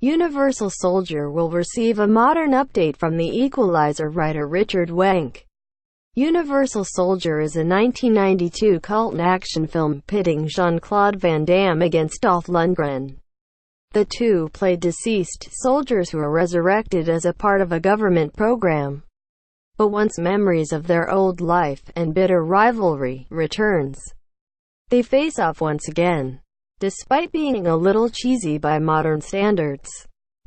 Universal Soldier will receive a modern update from the Equalizer writer Richard Wenk. Universal Soldier is a 1992 cult action film pitting Jean-Claude Van Damme against Dolph Lundgren. The two play deceased soldiers who are resurrected as a part of a government program. But once memories of their old life and bitter rivalry returns, they face off once again. Despite being a little cheesy by modern standards,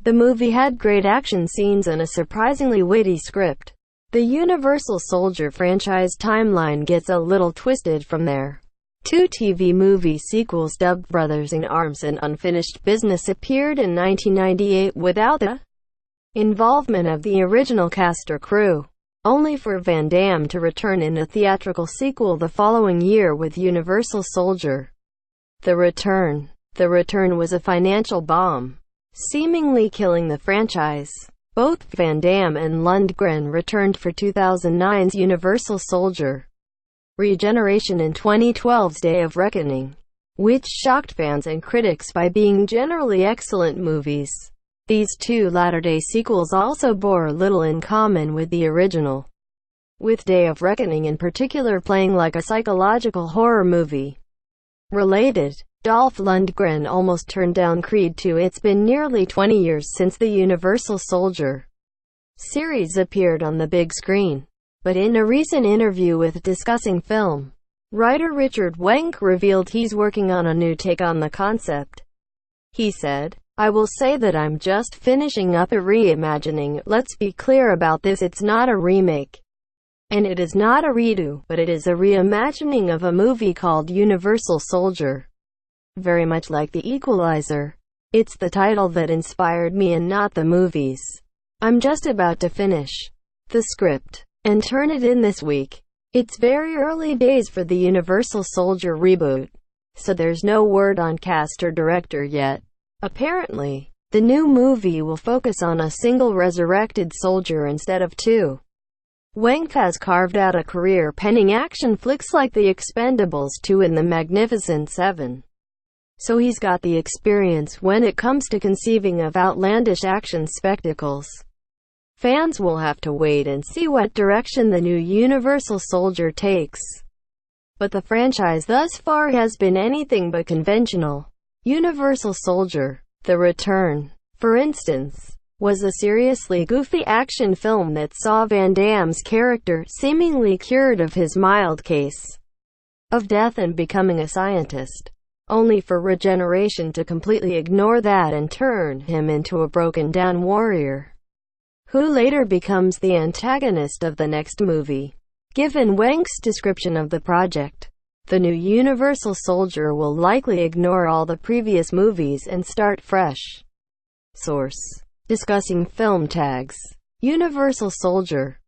the movie had great action scenes and a surprisingly witty script. The Universal Soldier franchise timeline gets a little twisted from there. Two TV movie sequels dubbed Brothers in Arms and Unfinished Business appeared in 1998 without the involvement of the original cast or crew, only for Van Damme to return in a theatrical sequel the following year with Universal Soldier: The Return. The Return was a financial bomb, seemingly killing the franchise. Both Van Damme and Lundgren returned for 2009's Universal Soldier: Regeneration and 2012's Day of Reckoning, which shocked fans and critics by being generally excellent movies. These two latter-day sequels also bore little in common with the original, with Day of Reckoning in particular playing like a psychological horror movie. Related, Dolph Lundgren almost turned down Creed 2. It's been nearly 20 years since the Universal Soldier series appeared on the big screen, but in a recent interview with Discussing Film, writer Richard Wenk revealed he's working on a new take on the concept. He said, "I will say that I'm just finishing up a reimagining. Let's be clear about this, it's not a remake. And it is not a redo, but it is a reimagining of a movie called Universal Soldier. Very much like The Equalizer. It's the title that inspired me and not the movies. I'm just about to finish the script and turn it in this week. It's very early days for the Universal Soldier reboot, so there's no word on cast or director yet. Apparently, the new movie will focus on a single resurrected soldier instead of two." Wenk has carved out a career penning action flicks like The Expendables 2 and The Magnificent Seven, so he's got the experience when it comes to conceiving of outlandish action spectacles. Fans will have to wait and see what direction the new Universal Soldier takes. But the franchise thus far has been anything but conventional. Universal Soldier: The Return, for instance, was a seriously goofy action film that saw Van Damme's character seemingly cured of his mild case of death and becoming a scientist, only for Regeneration to completely ignore that and turn him into a broken-down warrior, who later becomes the antagonist of the next movie. Given Wenk's description of the project, the new Universal Soldier will likely ignore all the previous movies and start fresh. Source: Discussing Film. Tags: Universal Soldier.